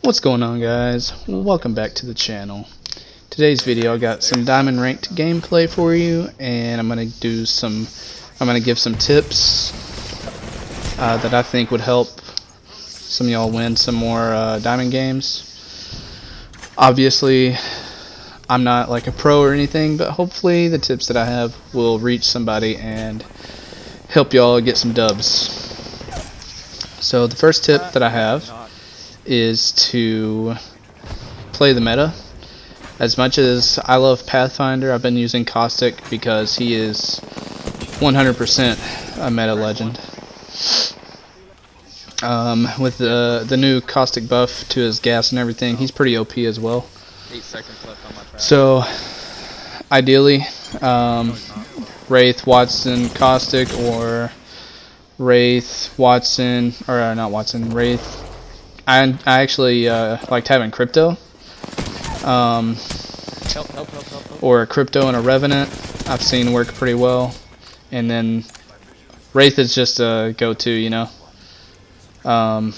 What's going on, guys? Welcome back to the channel. Today's video I got some diamond ranked gameplay for you, and I'm gonna give some tips that I think would help some of y'all win some more diamond games. Obviously I'm not like a pro or anything, but hopefully the tips that I have will reach somebody and help y'all get some dubs. So the first tip that I have is to play the meta. As much as I love Pathfinder, I've been using Caustic because he is 100% a meta legend. With the new Caustic buff to his gas and everything, he's pretty OP as well. 8 seconds left on my track. So ideally, Wraith, Watson, Caustic, or Wraith, Watson, or not Watson, Wraith. I actually liked having Crypto, or a Crypto and a Revenant. I've seen work pretty well, and then Wraith is just a go-to, you know. And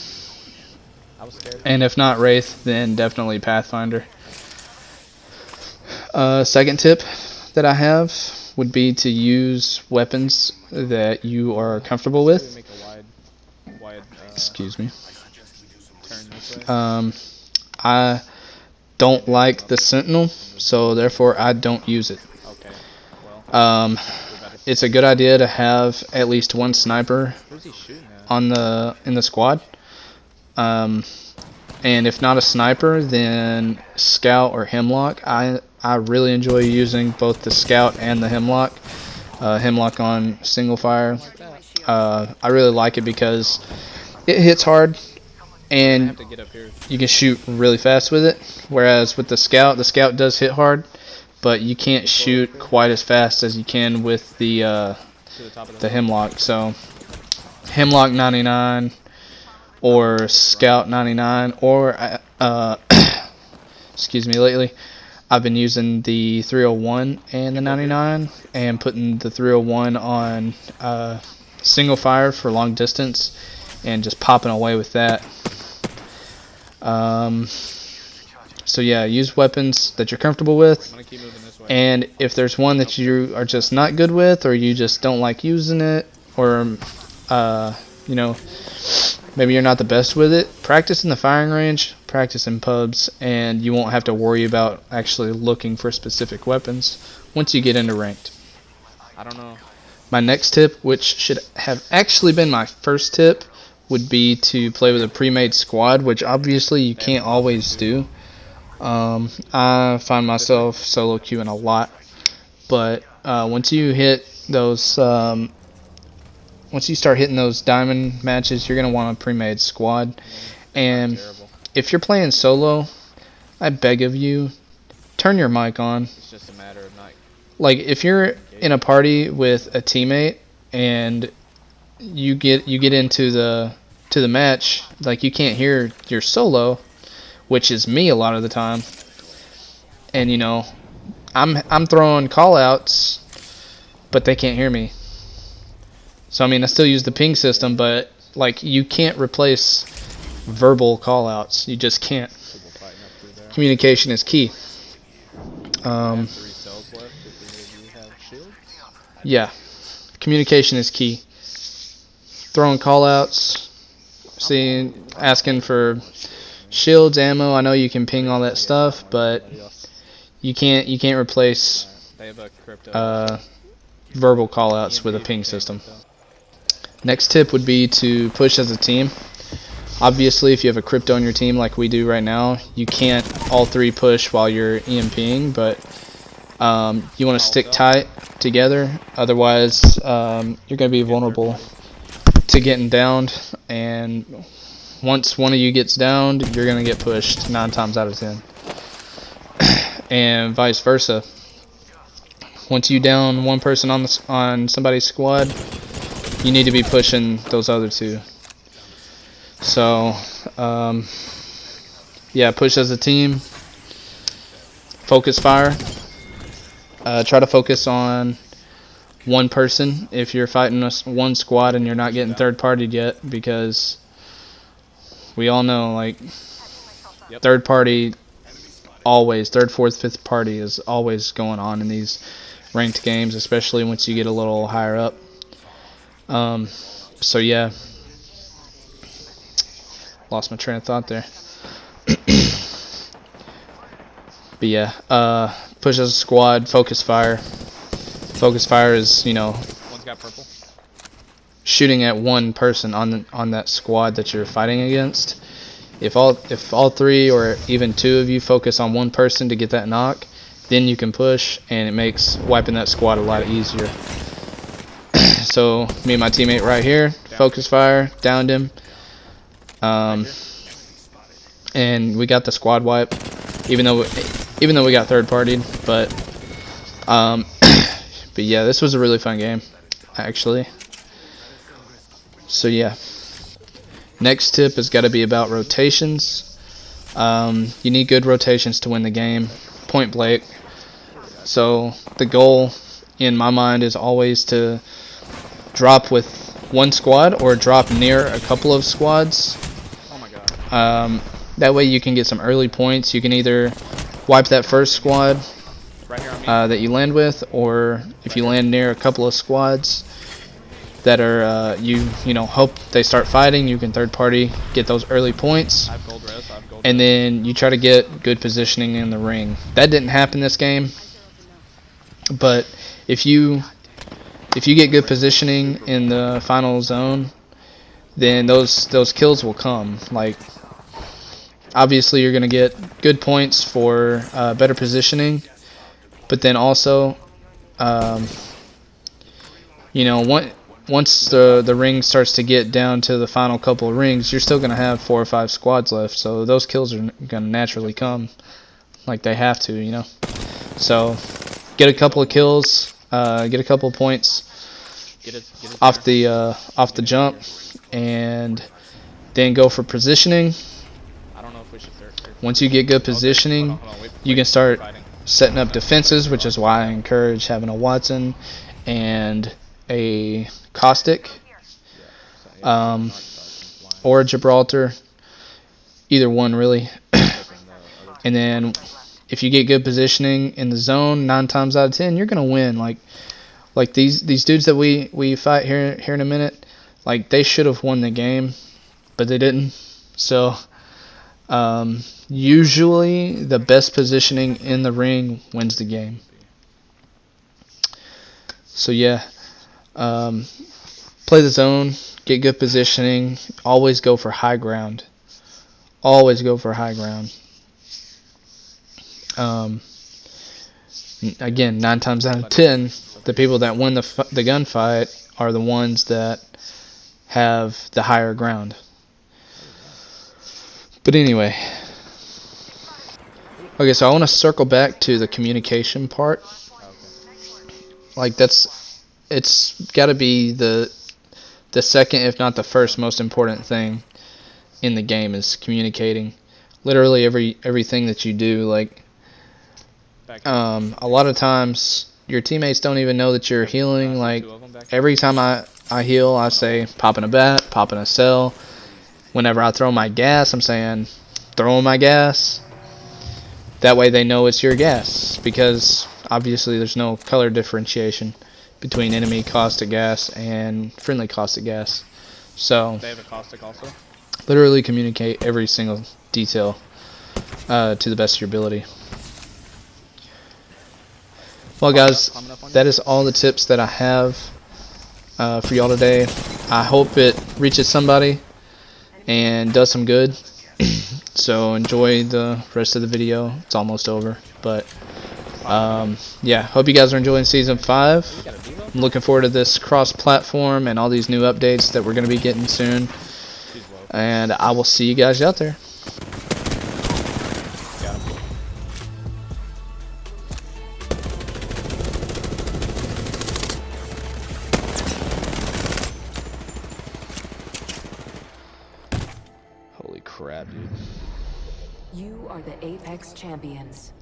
if not Wraith, then definitely Pathfinder. Second tip that I have would be to use weapons that you are comfortable with. Excuse me. I don't like the Sentinel, so therefore I don't use it. It's a good idea to have at least one sniper in the squad. And if not a sniper, then Scout or Hemlock. I really enjoy using both the Scout and the Hemlock. Hemlock on single fire. I really like it because it hits hard and you can shoot really fast with it. Whereas with the Scout does hit hard, but you can't shoot quite as fast as you can with the Hemlock. So Hemlock 99 or Scout 99, or excuse me, lately I've been using the 301 and the 99 and putting the 301 on single fire for long distance and just popping away with that. So yeah, use weapons that you're comfortable with, and if there's one that you are just not good with, or you just don't like using it, or you know, maybe you're not the best with it, practice in the firing range, practice in pubs, and you won't have to worry about actually looking for specific weapons once you get into ranked. I don't know. My next tip, which should have actually been my first tip, would be to play with a pre-made squad, which obviously you can't always do. I find myself solo queuing a lot, but once you hit those, once you start hitting those diamond matches, you're gonna want a pre-made squad. And if you're playing solo, I beg of you, turn your mic on. It's just a matter of not. Like if you're in a party with a teammate and you get into the match, like you can't hear your solo, which is me a lot of the time, and you know I'm throwing call outs, but they can't hear me. So I mean, I still use the ping system, but like you can't replace verbal call outs. You just can't. Communication is key. Yeah, communication is key. Throwing call outs, asking for shields, ammo. I know you can ping all that stuff, but you can't replace verbal callouts with a ping system. Next tip would be to push as a team. Obviously, if you have a Crypto on your team like we do right now, you can't all three push while you're EMPing, but you want to stick tight together. Otherwise, you're going to be vulnerable to getting downed, and once one of you gets downed, you're going to get pushed 9 times out of 10. And vice versa. Once you down one person on somebody's squad, you need to be pushing those other two. So yeah, push as a team. Focus fire. Try to focus on one person if you're fighting one squad and you're not getting third partied yet, because we all know, like, Yep. Third party, always. Third, fourth, fifth party is always going on in these ranked games, especially once you get a little higher up. So yeah. Lost my train of thought there. But yeah, push as a squad, focus fire. Focus fire is, you know, One's got purple. shooting at one person on that squad that you're fighting against. If all three or even two of you focus on one person to get that knock, then you can push, and it makes wiping that squad a lot easier. So me and my teammate right here, focus fire, downed him, and we got the squad wipe, even though we got third partied, but but yeah, this was a really fun game, actually. So yeah, next tip has got to be about rotations. You need good rotations to win the game, point blank. So the goal in my mind is always to drop with one squad or drop near a couple of squads. Oh my god. That way you can get some early points. You can either wipe that first squad Right here on me. that you land with, or if you land near a couple of squads that are you know, hope they start fighting, you can third party, get those early points, I have gold res, I have gold and res. then you try to get good positioning in the ring. That didn't happen this game, but if you get good positioning in the final zone, then those kills will come. Like, obviously you're gonna get good points for better positioning, but then also you know, once the ring starts to get down to the final couple of rings, you're still going to have 4 or 5 squads left, so those kills are going to naturally come, like they have to, you know. So get a couple of kills, get a couple of points off the jump, and then go for positioning. I don't know if we should third. Once you get good positioning, you can start setting up defenses, which is why I encourage having a Watson and a Caustic, or a Gibraltar, either one really. And then if you get good positioning in the zone, 9 times out of 10 you're gonna win. Like these dudes that we fight here in a minute, like they should have won the game, but they didn't. So usually the best positioning in the ring wins the game. So yeah, play the zone, get good positioning, always go for high ground. Always go for high ground. Again, 9 times out of 10, the people that win the gunfight are the ones that have the higher ground. But anyway, okay, so I want to circle back to the communication part. Like it's got to be the second, if not the first, most important thing in the game is communicating. Literally everything that you do. Like a lot of times your teammates don't even know that you're healing. Like every time I heal, I say popping a bat, popping a cell. Whenever I throw my gas, I'm saying throwing my gas. That way they know it's your gas, because obviously there's no color differentiation between enemy caustic gas and friendly caustic gas. So They have a caustic also. literally communicate every single detail to the best of your ability. Well guys, that is all the tips that I have for y'all today. I hope it reaches somebody and does some good. So enjoy the rest of the video. It's almost over, but yeah, hope you guys are enjoying season 5. I'm looking forward to this cross-platform and all these new updates that we're going to be getting soon, and I will see you guys out there. Holy crap, dude. You are the Apex champions.